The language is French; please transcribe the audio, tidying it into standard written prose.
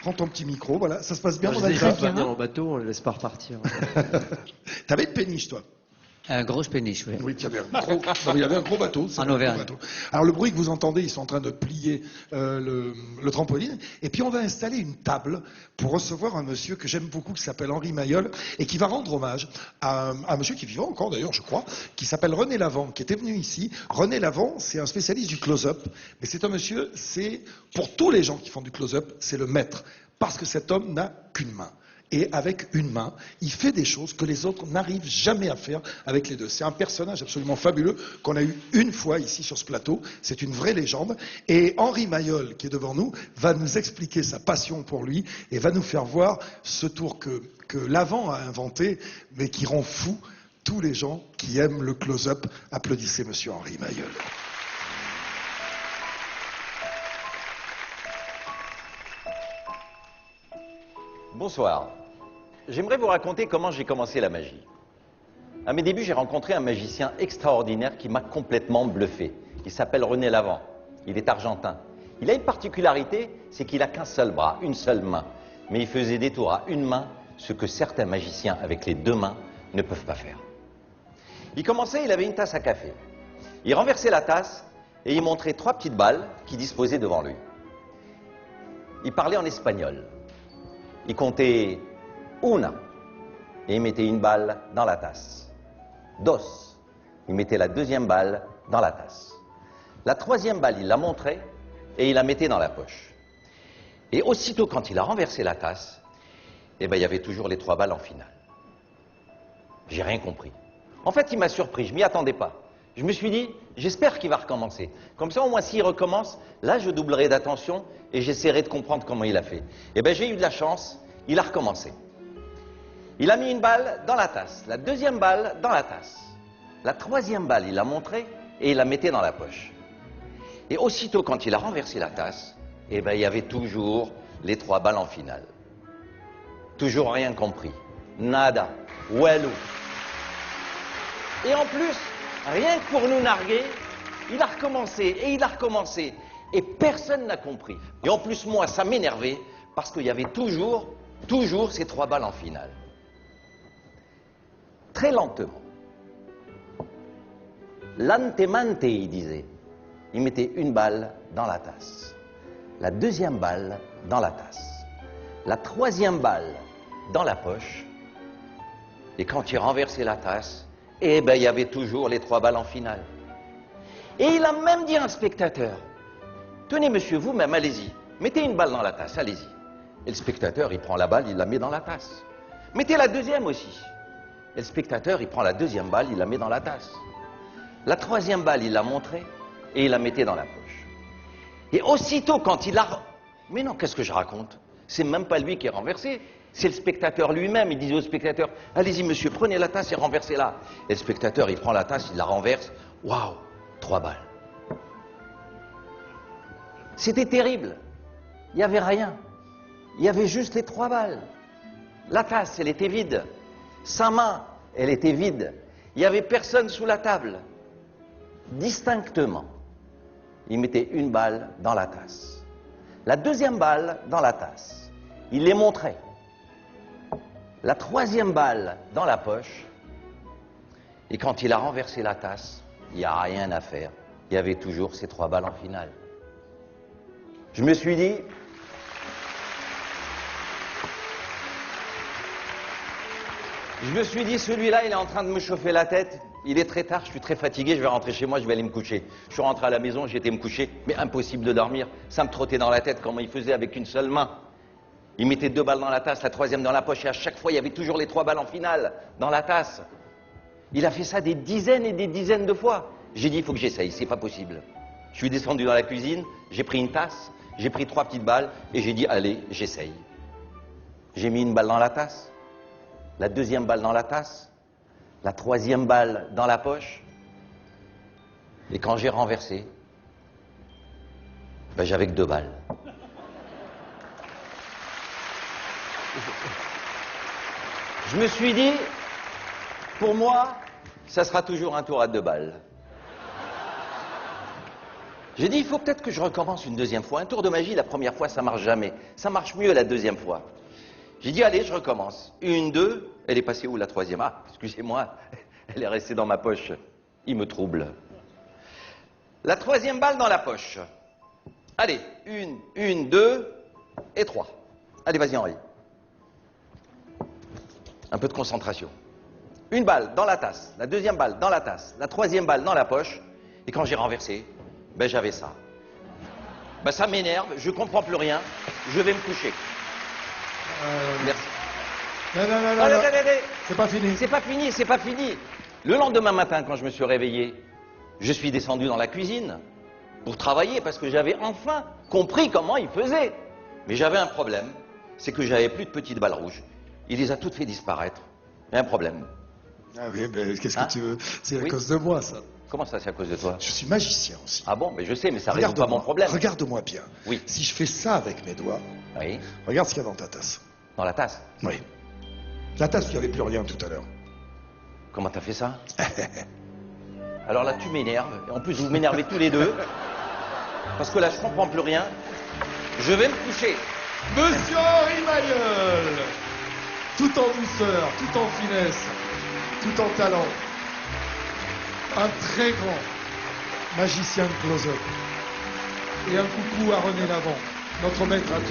Prends ton petit micro, voilà. Ça se passe bien, Je mon les ai Alpha? fait venir en bateau, on ne les laisse pas repartir. T'avais une péniche, toi? Un gros péniche, oui. Oui, il y avait un gros, non, il y avait un gros bateau. En Auvergne. Bateau. Alors le bruit que vous entendez, ils sont en train de plier le trampoline. Et puis on va installer une table pour recevoir un monsieur que j'aime beaucoup, qui s'appelle Henri Mayol, et qui va rendre hommage à un monsieur qui est vivant encore d'ailleurs, je crois, qui s'appelle René Lavant, qui était venu ici. René Lavant, c'est un spécialiste du close-up, mais c'est un monsieur, c'est pour tous les gens qui font du close-up, c'est le maître, parce que cet homme n'a qu'une main. Et avec une main, il fait des choses que les autres n'arrivent jamais à faire avec les deux. C'est un personnage absolument fabuleux qu'on a eu une fois ici sur ce plateau. C'est une vraie légende. Et Henri Mayol, qui est devant nous, va nous expliquer sa passion pour lui et va nous faire voir ce tour que Lavant a inventé, mais qui rend fou tous les gens qui aiment le close-up. Applaudissez monsieur Henri Mayol. Bonsoir. J'aimerais vous raconter comment j'ai commencé la magie. À mes débuts, j'ai rencontré un magicien extraordinaire qui m'a complètement bluffé. Il s'appelle René Lavant. Il est argentin. Il a une particularité, c'est qu'il n'a qu'un seul bras, une seule main. Mais il faisait des tours à une main, ce que certains magiciens avec les deux mains ne peuvent pas faire. Il commençait, il avait une tasse à café. Il renversait la tasse et il montrait 3 petites balles qui disposaient devant lui. Il parlait en espagnol. Il comptait una et il mettait une balle dans la tasse. Dos, il mettait la deuxième balle dans la tasse. La troisième balle, il la montrait et il la mettait dans la poche. Et aussitôt, quand il a renversé la tasse, eh ben, il y avait toujours les 3 balles en finale. J'ai rien compris. En fait, il m'a surpris, je m'y attendais pas. Je me suis dit, j'espère qu'il va recommencer. Comme ça, au moins, s'il recommence, là, je doublerai d'attention et j'essaierai de comprendre comment il a fait. Eh bien, j'ai eu de la chance, il a recommencé. Il a mis une balle dans la tasse, la deuxième balle dans la tasse. La troisième balle, il la montrait et il la mettait dans la poche. Et aussitôt, quand il a renversé la tasse, eh bien, il y avait toujours les 3 balles en finale. Toujours rien compris. Nada. Walou. Et en plus, rien que pour nous narguer, il a recommencé et il a recommencé. Et personne n'a compris. Et en plus, moi, ça m'énervait parce qu'il y avait toujours ces 3 balles en finale. Très lentement. Lantemante, il disait. Il mettait une balle dans la tasse. La deuxième balle dans la tasse. La troisième balle dans la poche. Et quand il renversait la tasse, eh ben, il y avait toujours les 3 balles en finale. Et il a même dit à un spectateur, tenez monsieur, vous-même, allez-y, mettez une balle dans la tasse, allez-y. Et le spectateur, il prend la balle, il la met dans la tasse. Mettez la deuxième aussi. Et le spectateur, il prend la deuxième balle, il la met dans la tasse. La troisième balle, il la montrait et il la mettait dans la poche. Et aussitôt, quand il a... Mais non, qu'est-ce que je raconte? C'est même pas lui qui est renversé. C'est le spectateur lui-même. Il disait au spectateur, allez-y monsieur, prenez la tasse et renversez-la. Et le spectateur, il prend la tasse, il la renverse. Waouh, 3 balles. C'était terrible. Il n'y avait rien. Il y avait juste les 3 balles. La tasse, elle était vide. Sa main, elle était vide. Il n'y avait personne sous la table. Distinctement, il mettait une balle dans la tasse. La deuxième balle dans la tasse. Il les montrait. La troisième balle dans la poche. Et quand il a renversé la tasse, il n'y a rien à faire. Il y avait toujours ces 3 balles en finale. Je me suis dit... celui-là, il est en train de me chauffer la tête. Il est très tard, je suis très fatigué, je vais rentrer chez moi, je vais aller me coucher. Je suis rentré à la maison, j'ai été me coucher, mais impossible de dormir. Ça me trottait dans la tête comment il faisait avec une seule main. Il mettait 2 balles dans la tasse, la troisième dans la poche, et à chaque fois, il y avait toujours les 3 balles en finale dans la tasse. Il a fait ça des dizaines et des dizaines de fois. J'ai dit, il faut que j'essaye, c'est pas possible. Je suis descendu dans la cuisine, j'ai pris une tasse, j'ai pris 3 petites balles, et j'ai dit, allez, j'essaye. J'ai mis une balle dans la tasse, la deuxième balle dans la tasse, la troisième balle dans la poche, et quand j'ai renversé, ben, j'avais que 2 balles. Je me suis dit, pour moi, ça sera toujours un tour à 2 balles. J'ai dit, il faut peut-être que je recommence une deuxième fois. Un tour de magie, la première fois, ça marche jamais. Ça marche mieux la deuxième fois. J'ai dit, allez, je recommence. Une, deux. Elle est passée où la troisième? Ah, excusez-moi, elle est restée dans ma poche. Il me trouble. La troisième balle dans la poche. Allez, une, deux et trois. Allez, vas-y, Henri. Un peu de concentration. Une balle dans la tasse, la deuxième balle dans la tasse, la troisième balle dans la poche. Et quand j'ai renversé, ben j'avais ça. Ben ça m'énerve, je comprends plus rien, je vais me coucher. Merci. Non, Allez. c'est pas fini. C'est pas fini, c'est pas fini. Le lendemain matin, quand je me suis réveillé, je suis descendu dans la cuisine pour travailler parce que j'avais enfin compris comment il faisait. Mais j'avais un problème, c'est que j'avais plus de petites balles rouges. Il les a toutes fait disparaître. Il y a un problème. Ah oui, mais qu'est-ce que Hein? tu veux? C'est à Oui. cause de moi, ça. Comment ça, c'est à cause de toi? Je suis magicien aussi. Ah bon, mais je sais, mais ça résout pas Regarde-moi, mon problème. regarde-moi bien. Oui. Si je fais ça avec mes doigts, Oui, regarde ce qu'il y a dans ta tasse. dans la tasse. Oui. La tasse, il n'y avait plus rien tout à l'heure. Comment t'as fait ça? Alors là, tu m'énerves. Et en plus, vous m'énervez tous les deux. Parce que là, je comprends plus rien. Je vais me coucher. Monsieur Henri Mayol, tout en douceur, tout en finesse, tout en talent, un très grand magicien de close-up. Et un coucou à René Lavant, notre maître à tous.